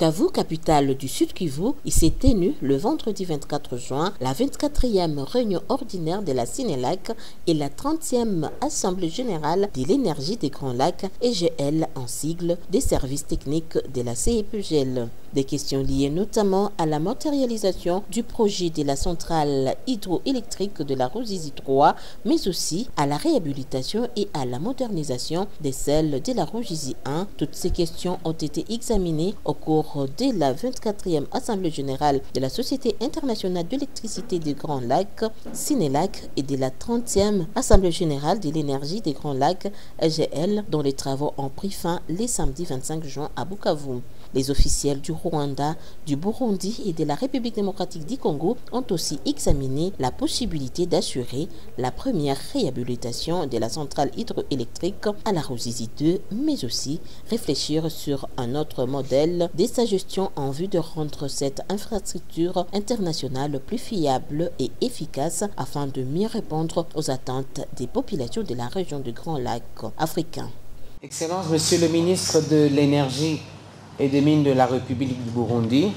Bukavu, capitale du Sud Kivu, il s'est tenu le vendredi 24 juin la 24e réunion ordinaire de la Sinelac et la 30e Assemblée générale de l'énergie des Grands Lacs EGL en sigle des services techniques de la CEPGL. Des questions liées notamment à la matérialisation du projet de la centrale hydroélectrique de la Ruzizi 3, mais aussi à la réhabilitation et à la modernisation des celles de la Ruzizi 1. Toutes ces questions ont été examinées au cours de la 24e Assemblée générale de la Société internationale d'électricité des Grands Lacs, Sinelac, et de la 30e Assemblée générale de l'énergie des Grands Lacs, EGL, dont les travaux ont pris fin les samedis 25 juin à Bukavu. Les officiels du Rwanda, du Burundi et de la République démocratique du Congo ont aussi examiné la possibilité d'assurer la première réhabilitation de la centrale hydroélectrique à la Ruzizi 2, mais aussi réfléchir sur un autre modèle de sa gestion en vue de rendre cette infrastructure internationale plus fiable et efficace afin de mieux répondre aux attentes des populations de la région du Grand Lac africain. Excellence, Monsieur le ministre de l'Énergie et des Mines de la République du Burundi,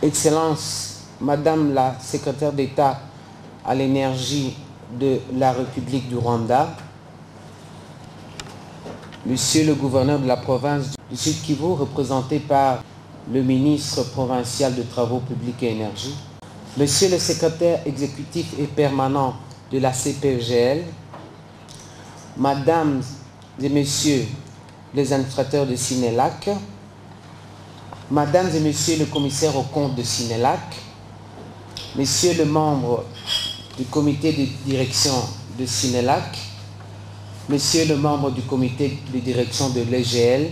Excellence, Madame la Secrétaire d'État à l'Énergie de la République du Rwanda, Monsieur le gouverneur de la province du Sud Kivu, représenté par le ministre provincial de Travaux publics et Énergie, Monsieur le secrétaire exécutif et permanent de la CPGL, Madame et Messieurs les administrateurs de Sinelac, Mesdames et Messieurs le commissaire aux comptes de Sinelac, Messieurs les membres du comité de direction de Sinelac, Messieurs les membres du comité de direction de l'EGL,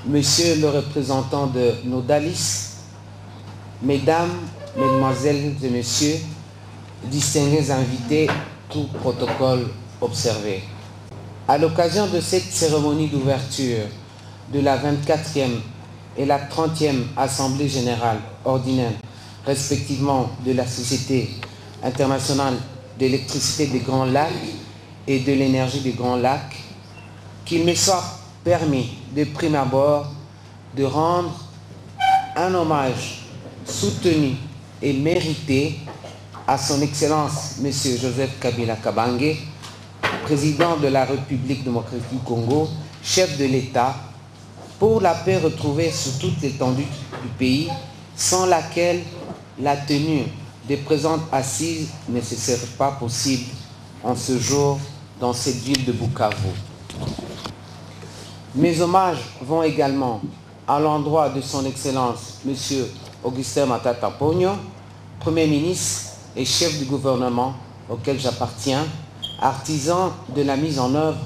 Monsieur le représentant de Nodalis, Mesdames, Mesdemoiselles et Messieurs, distingués invités, tout protocole observé. À l'occasion de cette cérémonie d'ouverture de la 24e et la 30e Assemblée générale ordinaire, respectivement de la Société internationale d'électricité des Grands Lacs et de l'énergie des Grands Lacs, qu'il me soit permis de prime abord de rendre un hommage soutenu et mérité à son Excellence M. Joseph Kabila Kabange, président de la République démocratique du Congo, chef de l'État, pour la paix retrouvée sur toute l'étendue du pays, sans laquelle la tenue des présentes assises ne serait pas possible en ce jour dans cette ville de Bukavu. Mes hommages vont également à l'endroit de son Excellence M. Augustin Matata Ponyo, Premier ministre et chef du gouvernement auquel j'appartiens, artisan de la mise en œuvre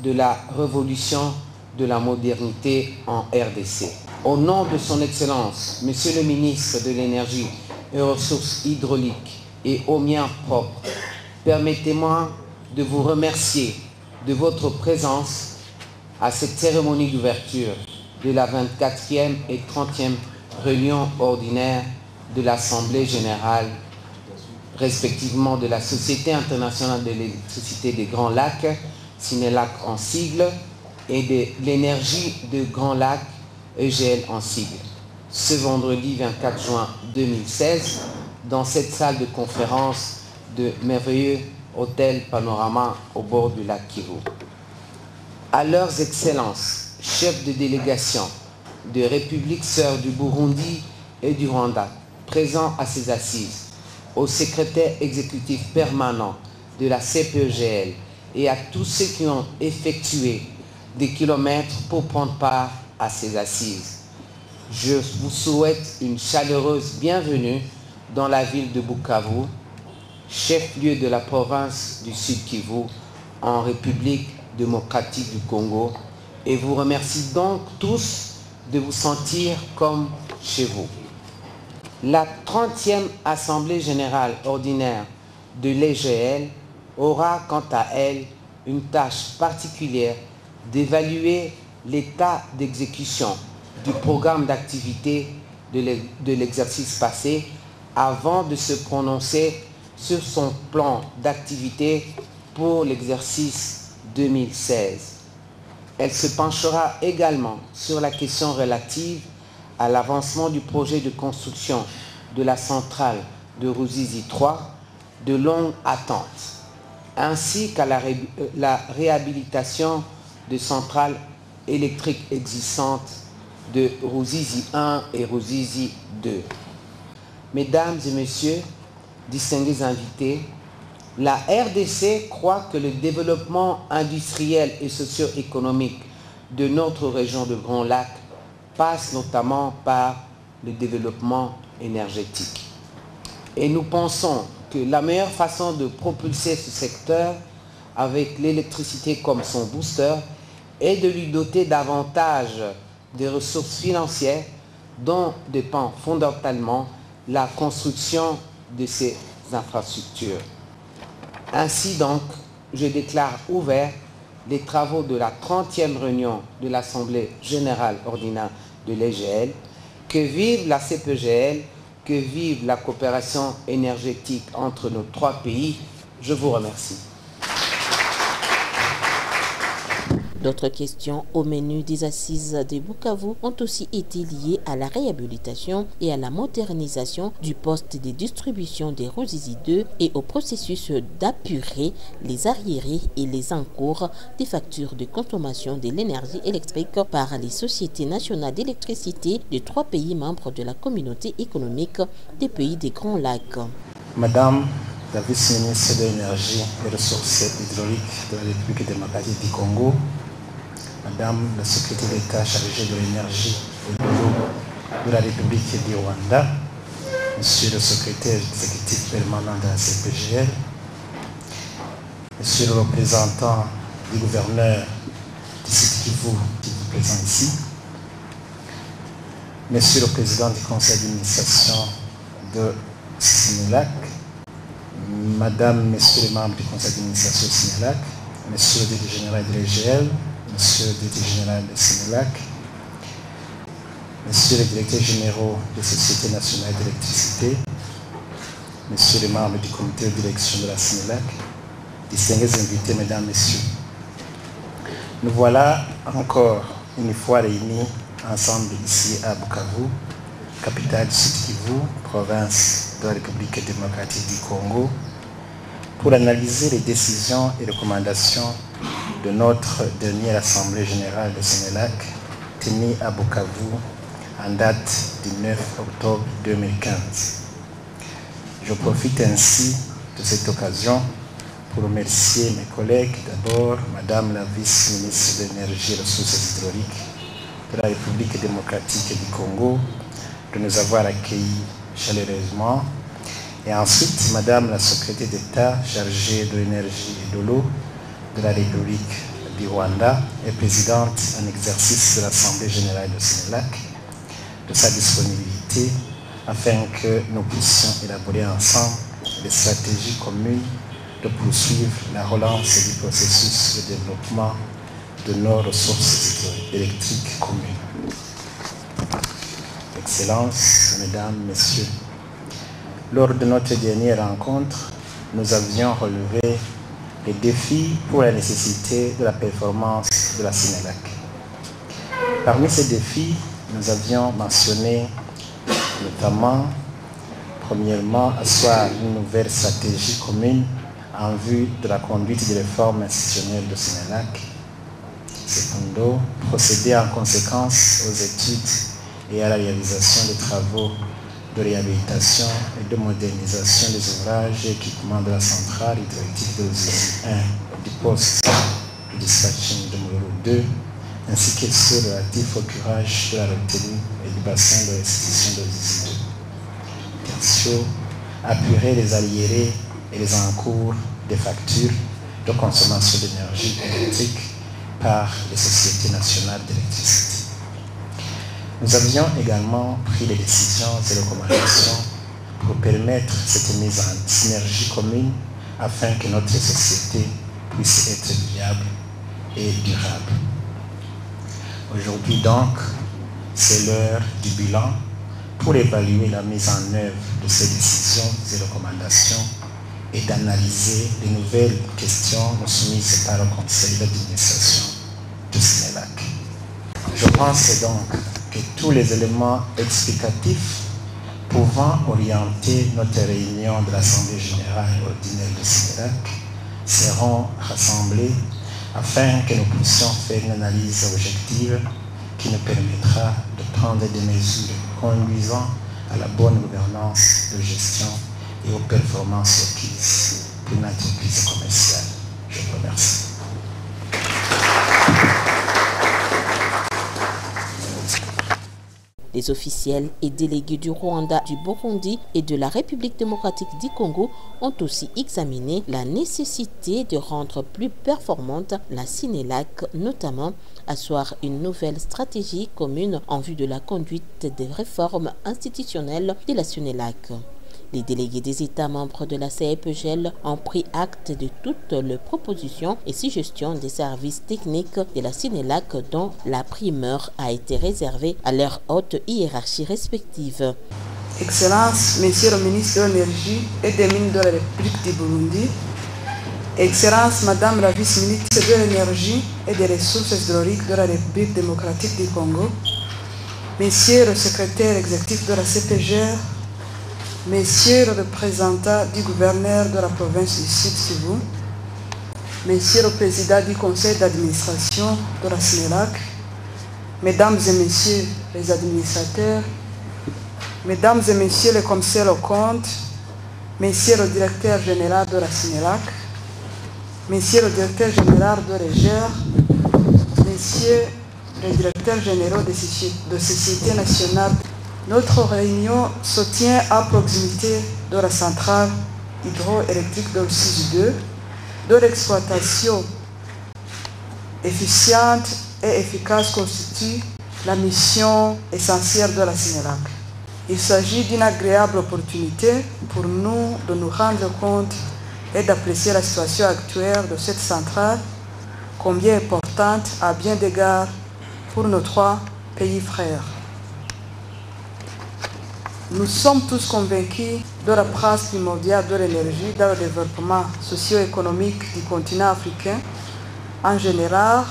de la révolution de la modernité en RDC. Au nom de son Excellence, Monsieur le ministre de l'Énergie et ressources hydrauliques et aux miens propres, permettez-moi de vous remercier de votre présence à cette cérémonie d'ouverture de la 24e et 30e réunion ordinaire de l'Assemblée générale respectivement de la Société internationale de l'électricité des Grands Lacs, Sinelac en sigle, et de l'énergie des Grands Lacs, EGL en sigle, ce vendredi 24 juin 2016, dans cette salle de conférence de merveilleux hôtel Panorama au bord du lac Kivu. À leurs excellences, chefs de délégation de République sœurs du Burundi et du Rwanda, présents à ces assises, au secrétaire exécutif permanent de la CPGL et à tous ceux qui ont effectué des kilomètres pour prendre part à ces assises. Je vous souhaite une chaleureuse bienvenue dans la ville de Bukavu, chef-lieu de la province du Sud Kivu, en République démocratique du Congo, et vous remercie donc tous de vous sentir comme chez vous. La 30e Assemblée générale ordinaire de l'EGL aura quant à elle une tâche particulière d'évaluer l'état d'exécution du programme d'activité de l'exercice passé avant de se prononcer sur son plan d'activité pour l'exercice 2016. Elle se penchera également sur la question relative à l'avancement du projet de construction de la centrale de Ruzizi 3 de longue attente, ainsi qu'à la réhabilitation de centrales électriques existantes de Ruzizi 1 et Ruzizi 2. Mesdames et messieurs, distingués invités, la RDC croit que le développement industriel et socio-économique de notre région de Grand Lac passe notamment par le développement énergétique. Et nous pensons que la meilleure façon de propulser ce secteur avec l'électricité comme son booster est de lui doter davantage des ressources financières dont dépend fondamentalement la construction de ces infrastructures. Ainsi donc, je déclare ouverts les travaux de la 30e réunion de l'Assemblée générale ordinaire de l'EGL. Que vive la CPGL, que vive la coopération énergétique entre nos trois pays. Je vous remercie. D'autres questions au menu des assises de Bukavu ont aussi été liées à la réhabilitation et à la modernisation du poste de distribution des Ruzizi 2 et au processus d'apurer les arriérés et les encours des factures de consommation de l'énergie électrique par les sociétés nationales d'électricité des trois pays membres de la communauté économique des pays des Grands Lacs. Madame la vice-ministre de l'énergie et des ressources hydrauliques de la République démocratique du Congo, Madame la secrétaire d'État chargée de l'énergie et de l'eau de la République du Rwanda, Monsieur le secrétaire exécutif permanent de la CPGL, Monsieur le représentant du gouverneur du Sud Kivu qui est présent ici, Monsieur le président du conseil d'administration de Sinelac, Madame, Messieurs les membres du conseil d'administration de Sinelac, Monsieur le directeur général de l'EGL, Monsieur le directeur général de Sinelac, Monsieur les directeurs généraux des sociétés nationales d'électricité, Messieurs les membres du comité de direction de la Sinelac, distingués invités, Mesdames, Messieurs. Nous voilà encore une fois réunis ensemble ici à Bukavu, capitale du Sud Kivu, province de la République démocratique du Congo, pour analyser les décisions et recommandations de notre dernière Assemblée générale de Sinelac, tenue à Bukavu en date du 9 octobre 2015. Je profite ainsi de cette occasion pour remercier mes collègues, d'abord Madame la vice-ministre de l'énergie et des ressources hydrauliques de la République démocratique du Congo, de nous avoir accueillis chaleureusement, et ensuite Madame la secrétaire d'État chargée de l'énergie et de l'eau de la République du Rwanda et présidente en exercice de l'Assemblée générale de Sinelac, de sa disponibilité afin que nous puissions élaborer ensemble les stratégies communes de poursuivre la relance du processus de développement de nos ressources électriques communes. Excellences, Mesdames, Messieurs, lors de notre dernière rencontre, nous avions relevé les défis pour la nécessité de la performance de la Sinelac. Parmi ces défis, nous avions mentionné notamment, premièrement, asseoir une nouvelle stratégie commune en vue de la conduite des réformes institutionnelles de Sinelac. Secondo, procéder en conséquence aux études et à la réalisation des travaux de réhabilitation et de modernisation des ouvrages et équipements de la centrale hydroélectrique de Ruzizi 1, du poste de dispatching de Mululu 2, ainsi que ceux relatifs au curage de la retenue et du bassin de restitution de Ruzizi 2. Tertio, apurer les arriérés et les encours des factures de consommation d'énergie électrique par les sociétés nationales d'électricité. Nous avions également pris les décisions et recommandations pour permettre cette mise en synergie commune afin que notre société puisse être viable et durable. Aujourd'hui donc, c'est l'heure du bilan pour évaluer la mise en œuvre de ces décisions et recommandations et d'analyser les nouvelles questions soumises par le conseil d'administration de Sinelac. Je pense donc que tous les éléments explicatifs pouvant orienter notre réunion de l'Assemblée générale ordinaire de Sénélac seront rassemblés afin que nous puissions faire une analyse objective qui nous permettra de prendre des mesures conduisant à la bonne gouvernance de gestion et aux performances requises pour une entreprise commerciale. Je vous remercie. Les officiels et délégués du Rwanda, du Burundi et de la République démocratique du Congo ont aussi examiné la nécessité de rendre plus performante la Sénélac, notamment asseoir une nouvelle stratégie commune en vue de la conduite des réformes institutionnelles de la Sénélac. Les délégués des États membres de la CEPGL ont pris acte de toutes les propositions et suggestions des services techniques de la Sénélac dont la primeur a été réservée à leur haute hiérarchie respective. Excellence, Monsieur le ministre de l'Énergie et des Mines de la République du Burundi, Excellence, Madame la vice-ministre de l'Énergie et des Ressources hydrauliques de la République démocratique du Congo, Monsieur le secrétaire exécutif de la CPGR, Messieurs le représentant du gouverneur de la province du Sud-Kivu, Messieurs le président du conseil d'administration de la Sénélac, Mesdames et Messieurs les administrateurs, Mesdames et Messieurs les commissaires aux comptes, Messieurs le directeur général de la Sénélac, Messieurs le directeur général de l'EGER, Messieurs les directeurs généraux de sociétés nationales. Notre réunion se tient à proximité de la centrale hydroélectrique de Ruzizi-2, dont l'exploitation efficiente et efficace constitue la mission essentielle de la Sénélac. Il s'agit d'une agréable opportunité pour nous de nous rendre compte et d'apprécier la situation actuelle de cette centrale, combien importante à bien d'égards pour nos trois pays frères. Nous sommes tous convaincus de la place primordiale de l'énergie dans le développement socio-économique du continent africain en général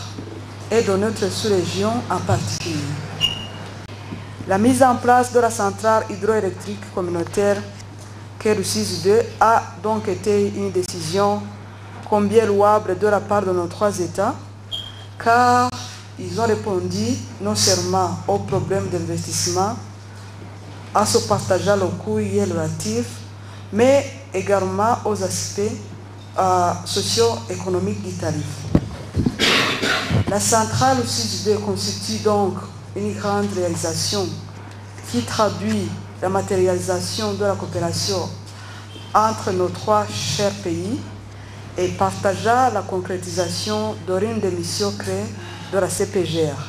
et de notre sous-région en particulier. La mise en place de la centrale hydroélectrique communautaire qu'est Ruzizi-2 a donc été une décision combien louable de la part de nos trois États, car ils ont répondu non seulement aux problèmes d'investissement, à se partager le coût relatif, mais également aux aspects socio-économiques du tarif. La centrale Ruzizi-2 constitue donc une grande réalisation qui traduit la matérialisation de la coopération entre nos trois chers pays et partagea la concrétisation de l'une des missions créées de la CPGR.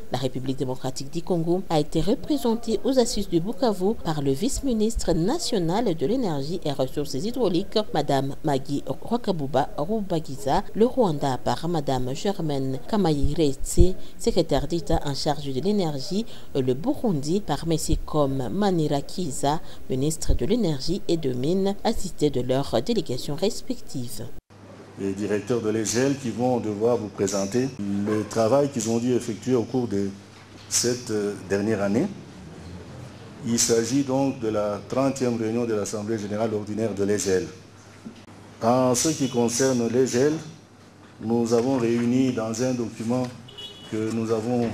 La République démocratique du Congo a été représentée aux assises de Bukavu par le vice-ministre national de l'énergie et ressources hydrauliques, Madame Maggie Rwakabuba Rubagiza, le Rwanda par Madame Germaine Kamayiretse, secrétaire d'État en charge de l'énergie, le Burundi par messieurs comme Manirakiza, ministre de l'énergie et de mines, assistés de leurs délégations respectives. Les directeurs de l'EGEL qui vont devoir vous présenter le travail qu'ils ont dû effectuer au cours de cette dernière année. Il s'agit donc de la 30e réunion de l'Assemblée générale ordinaire de l'EGEL. En ce qui concerne l'EGEL, nous avons réuni dans un document que nous avons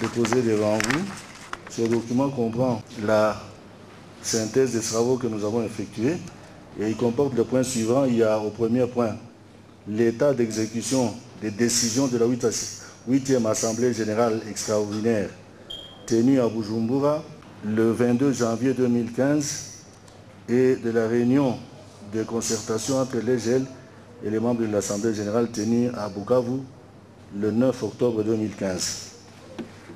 déposé devant vous. Ce document comprend la synthèse des travaux que nous avons effectués. Et il comporte le point suivant. Il y a au premier point l'état d'exécution des décisions de la 8e Assemblée générale extraordinaire tenue à Bujumbura le 22 janvier 2015 et de la réunion de concertation entre l'EGEL et les membres de l'Assemblée générale tenue à Bukavu le 9 octobre 2015.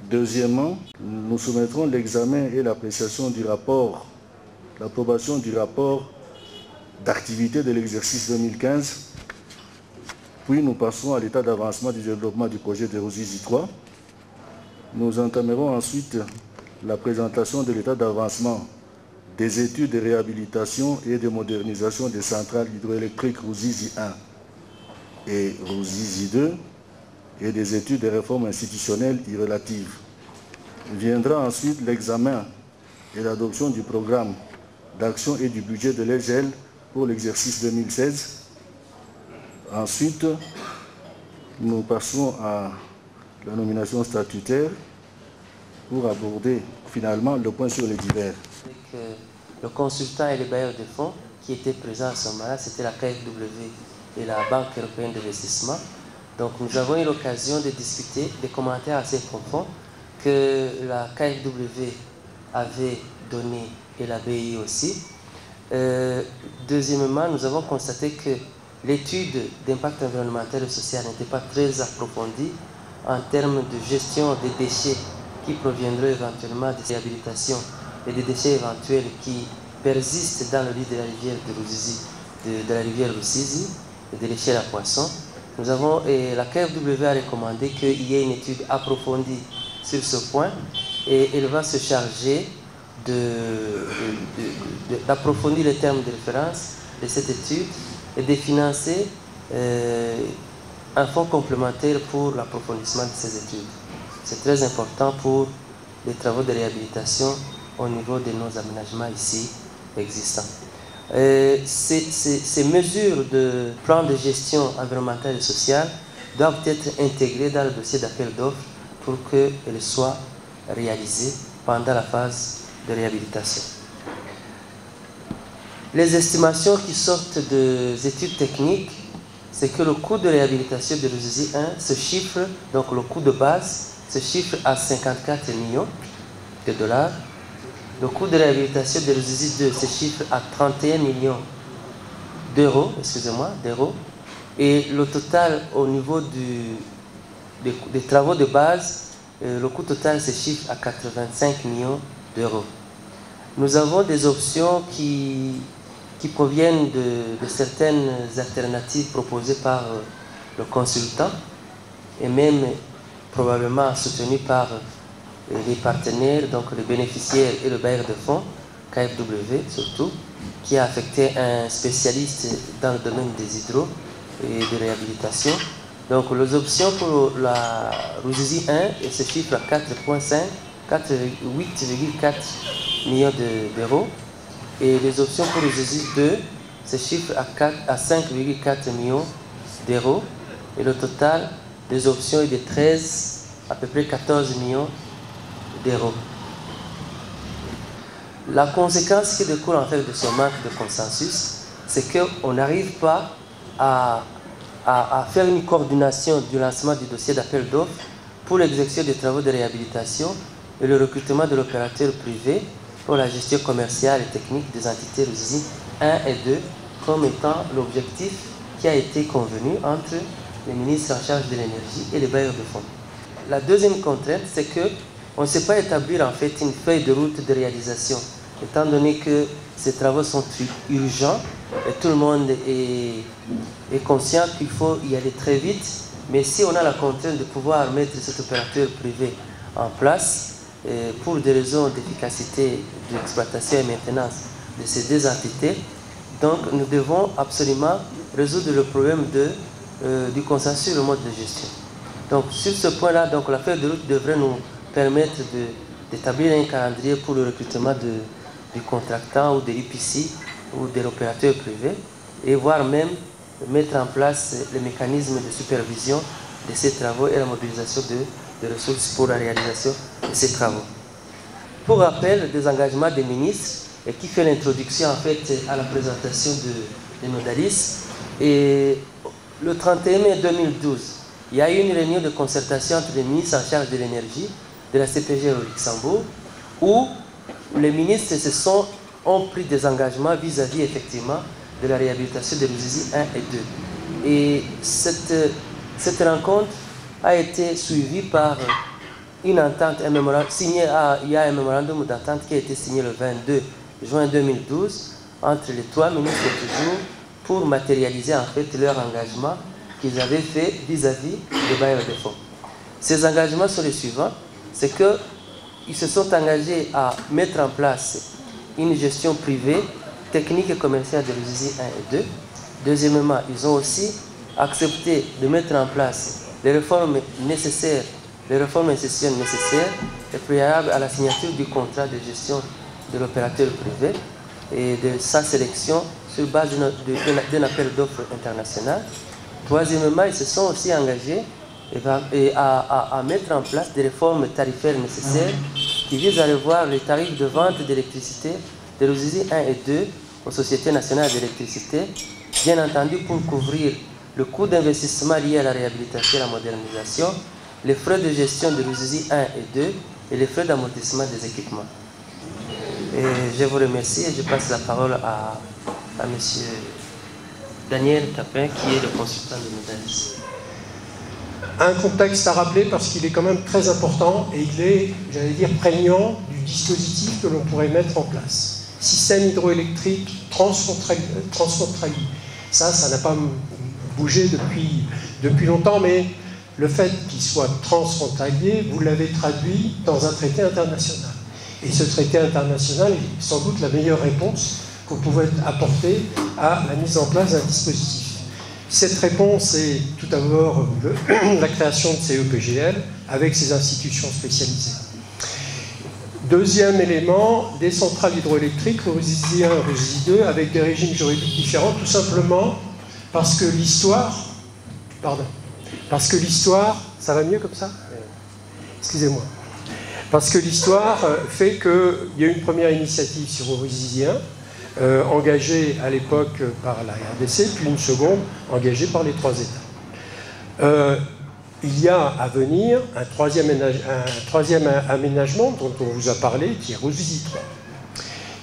Deuxièmement, nous soumettrons l'examen et l'appréciation du rapport, l'approbation du rapport d'activité de l'exercice 2015, puis nous passerons à l'état d'avancement du développement du projet de Ruzizi 3. Nous entamerons ensuite la présentation de l'état d'avancement des études de réhabilitation et de modernisation des centrales hydroélectriques Ruzizi 1 et Ruzizi 2, et des études de réformes institutionnelles y relatives. Viendra ensuite l'examen et l'adoption du programme d'action et du budget de l'EGEL pour l'exercice 2016. Ensuite, nous passons à la nomination statutaire pour aborder finalement le point sur les divers. Avec le consultant et les bailleurs de fonds qui étaient présents à ce moment-là, c'était la KfW et la Banque européenne d'investissement. Donc nous avons eu l'occasion de discuter des commentaires assez profonds que la KfW avait donné et la BI aussi. Deuxièmement, nous avons constaté que l'étude d'impact environnemental et social n'était pas très approfondie en termes de gestion des déchets qui proviendraient éventuellement des réhabilitations et des déchets éventuels qui persistent dans le lit de la rivière de Ruzizi, de la rivière Ruzizi et de l'échelle à poissons. La KfW a recommandé qu'il y ait une étude approfondie sur ce point et elle va se charger d'approfondir les termes de référence de cette étude et de financer un fonds complémentaire pour l'approfondissement de ces études. C'est très important pour les travaux de réhabilitation au niveau de nos aménagements ici existants. Ces mesures de plan de gestion environnementale et sociale doivent être intégrées dans le dossier d'appel d'offres pour qu'elles soient réalisées pendant la phase de réhabilitation. Les estimations qui sortent des études techniques, c'est que le coût de réhabilitation de Ruzizi 1 se chiffre, donc le coût de base, se chiffre à 54 millions de dollars. Le coût de réhabilitation de Ruzizi 2 se chiffre à 31 millions d'euros, et le total au niveau des travaux de base, le coût total se chiffre à 85 millions d'euros. Nous avons des options qui proviennent de certaines alternatives proposées par le consultant et même probablement soutenues par les partenaires, donc les bénéficiaires et le bailleur de fonds, KfW surtout, qui a affecté un spécialiste dans le domaine des hydros et de réhabilitation. Donc les options pour la Ruzizi 1 se chiffrent à 8,4 millions d'euros. Et les options pour Ruzizi 2 se chiffrent à 5,4 millions d'euros. Et le total des options est de à peu près 14 millions d'euros. La conséquence qui découle en fait de ce manque de consensus, c'est qu'on n'arrive pas à faire une coordination du lancement du dossier d'appel d'offres pour l'exécution des travaux de réhabilitation et le recrutement de l'opérateur privé pour la gestion commerciale et technique des entités Ruzizi 1 et 2 comme étant l'objectif qui a été convenu entre les ministres en charge de l'énergie et les bailleurs de fonds. La deuxième contrainte, c'est qu'on ne sait pas établir en fait une feuille de route de réalisation, étant donné que ces travaux sont urgents et tout le monde est conscient qu'il faut y aller très vite, mais si on a la contrainte de pouvoir mettre cet opérateur privé en place, pour des raisons d'efficacité de l'exploitation et maintenance de ces deux entités, donc nous devons absolument résoudre le problème du consensus sur le mode de gestion. Donc sur ce point-là, donc la feuille de route devrait nous permettre d'établir un calendrier pour le recrutement du contractant ou de l'IPC ou de l'opérateur privé et voire même mettre en place les mécanismes de supervision de ces travaux et la mobilisation de ressources pour la réalisation de ces travaux. Pour rappel des engagements des ministres et qui fait l'introduction en fait à la présentation de Nodalis, et le 31 mai 2012, il y a eu une réunion de concertation entre les ministres en charge de l'énergie de la CPG au Luxembourg où les ministres ont pris des engagements vis-à-vis effectivement de la réhabilitation de Ruzizi 1 et 2. Et cette rencontre a été suivi par une entente, il y a un mémorandum d'entente qui a été signé le 22 juin 2012 entre les trois ministres toujours pour matérialiser en fait leur engagement qu'ils avaient fait vis-à-vis des bailleurs de fonds. Ces engagements sont les suivants, c'est qu'ils se sont engagés à mettre en place une gestion privée, technique et commerciale de Ruzizi 1 et 2. Deuxièmement, ils ont aussi accepté de mettre en place les réformes nécessaires, les réformes institutionnelles nécessaires et préalables à la signature du contrat de gestion de l'opérateur privé et de sa sélection sur base d'un appel d'offres international. Troisièmement, ils se sont aussi engagés à mettre en place des réformes tarifaires nécessaires qui visent à revoir les tarifs de vente d'électricité de l'USISI 1 et 2 aux sociétés nationales d'électricité, bien entendu pour couvrir le coût d'investissement lié à la réhabilitation et à la modernisation, les frais de gestion de l'USISI 1 et 2 et les frais d'amortissement des équipements. Et je vous remercie et je passe la parole à M. Daniel Capin, qui est le consultant de Medallis. Un contexte à rappeler parce qu'il est quand même très important et il est, j'allais dire, prégnant du dispositif que l'on pourrait mettre en place. Système hydroélectrique transfrontalier. Ça n'a pas bougé depuis longtemps, mais le fait qu'il soit transfrontalier, vous l'avez traduit dans un traité international. Et ce traité international est sans doute la meilleure réponse que vous pouvez apporter à la mise en place d'un dispositif. Cette réponse est tout d'abord la création de CEPGL avec ses institutions spécialisées. Deuxième élément, des centrales hydroélectriques, RUSISI 1 et RUSISI 2, avec des régimes juridiques différents, tout simplement parce que l'histoire... Pardon. Parce que l'histoire... Ça va mieux comme ça? Excusez-moi. Parce que l'histoire fait qu'il y a une première initiative sur RUSISI 1, engagée à l'époque par la RDC, puis une seconde engagée par les trois États. Il y a à venir un troisième aménagement dont on vous a parlé, qui est RUSISI 3.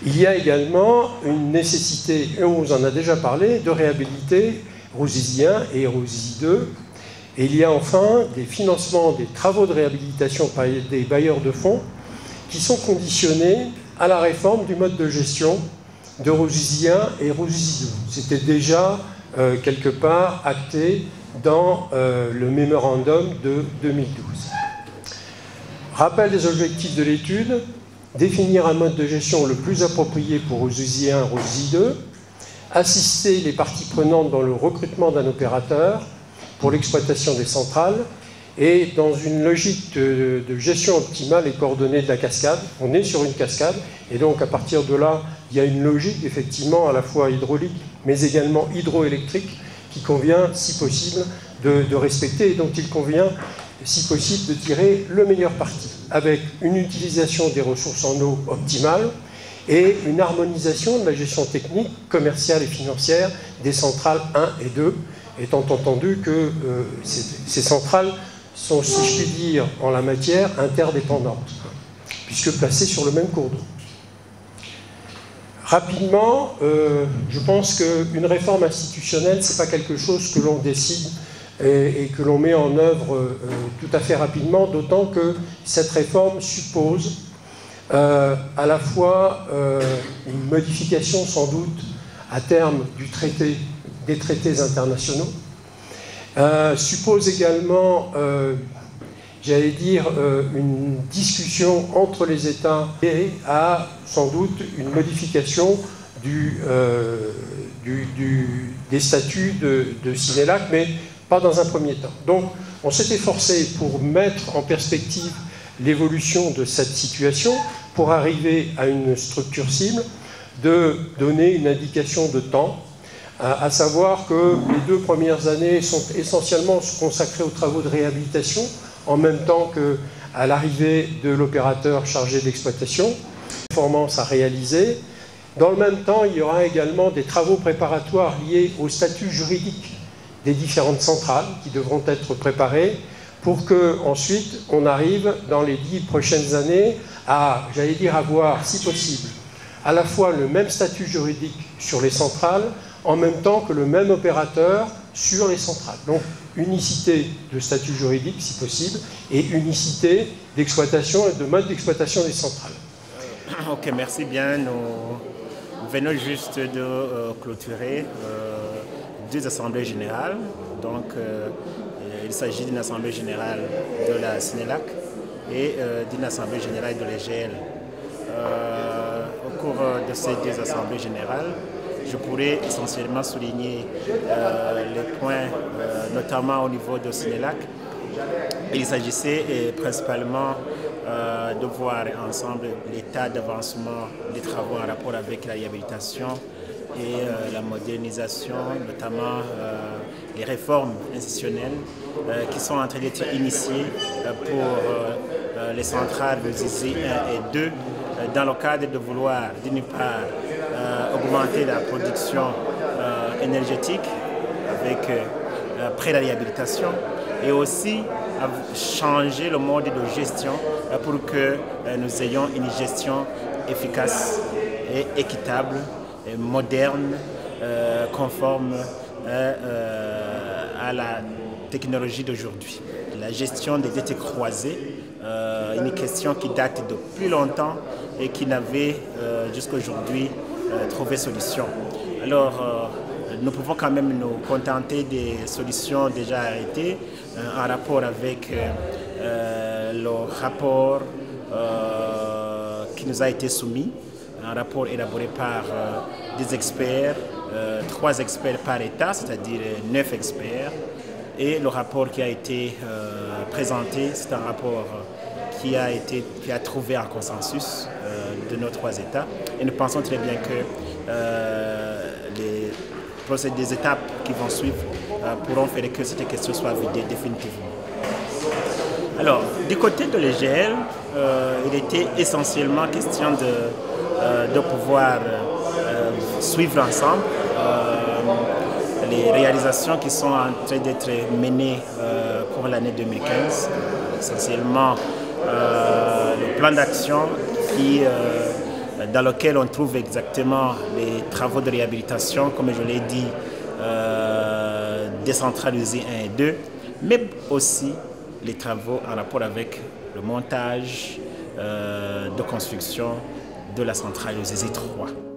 Il y a également une nécessité, et on vous en a déjà parlé, de réhabiliter RUSISI 1 et RUSISI 2. Et il y a enfin des financements des travaux de réhabilitation par des bailleurs de fonds qui sont conditionnés à la réforme du mode de gestion de RUSISI 1 et RUSISI 2. C'était déjà quelque part acté dans le mémorandum de 2012. Rappel des objectifs de l'étude, définir un mode de gestion le plus approprié pour RUSISI 1 et RUSISI 2, assister les parties prenantes dans le recrutement d'un opérateur pour l'exploitation des centrales, et dans une logique de gestion optimale et coordonnée de la cascade. On est sur une cascade, et donc à partir de là, il y a une logique effectivement à la fois hydraulique, mais également hydroélectrique, qui convient, si possible, de respecter, et dont il convient, si possible, de tirer le meilleur parti, avec une utilisation des ressources en eau optimale, et une harmonisation de la gestion technique, commerciale et financière des centrales 1 et 2, étant entendu que ces centrales sont, si je puis dire, en la matière, interdépendantes, puisque placées sur le même cours d'eau. Rapidement, je pense qu'une réforme institutionnelle, ce n'est pas quelque chose que l'on décide et que l'on met en œuvre tout à fait rapidement, d'autant que cette réforme suppose à la fois une modification sans doute à terme des traités internationaux, suppose également, j'allais dire, une discussion entre les États et à sans doute une modification des statuts de Sinelac, mais pas dans un premier temps. Donc on s'est efforcé pour mettre en perspective l'évolution de cette situation, pour arriver à une structure cible, de donner une indication de temps, à savoir que les 2 premières années sont essentiellement consacrées aux travaux de réhabilitation, en même temps qu'à l'arrivée de l'opérateur chargé d'exploitation, performance à réaliser. Dans le même temps, il y aura également des travaux préparatoires liés au statut juridique des différentes centrales qui devront être préparés pour qu'ensuite on arrive dans les 10 prochaines années à, j'allais dire, avoir, si possible, à la fois le même statut juridique sur les centrales, en même temps que le même opérateur sur les centrales. Donc, unicité de statut juridique, si possible, et unicité d'exploitation et de mode d'exploitation des centrales. Ok, merci bien. Nous venons juste de clôturer 2 assemblées générales. Donc, il s'agit d'une assemblée générale de la Sinelac et d'une assemblée générale de l'EGL. Au cours de ces 2 assemblées générales, je pourrais essentiellement souligner les points, notamment au niveau de Sinelac, Il s'agissait principalement de voir ensemble l'état d'avancement des travaux en rapport avec la réhabilitation et la modernisation, notamment les réformes institutionnelles qui sont en train d'être initiées pour les centrales Ruzizi 1 et 2 dans le cadre de vouloir, d'une part, augmenter la production énergétique avec près la réhabilitation et aussi changer le mode de gestion pour que nous ayons une gestion efficace et équitable, et moderne, conforme à la technologie d'aujourd'hui. La gestion des dettes croisées, une question qui date de plus longtemps et qui n'avait jusqu'à aujourd'hui trouvé solution. Alors, nous pouvons quand même nous contenter des solutions déjà arrêtées en rapport avec le rapport qui nous a été soumis, un rapport élaboré par des experts, 3 experts par État, c'est-à-dire 9 experts, et le rapport qui a été présenté, c'est un rapport qui a trouvé un consensus de nos 3 États, et nous pensons très bien que des étapes qui vont suivre pourront faire que cette question soit vidée définitivement. Alors, du côté de l'EGL, il était essentiellement question de pouvoir suivre ensemble les réalisations qui sont en train d'être menées pour l'année 2015, essentiellement le plan d'action dans lequel on trouve exactement les travaux de réhabilitation, comme je l'ai dit, décentralisés 1 et 2, mais aussi les travaux en rapport avec le montage de construction de la centrale Ruzizi 3.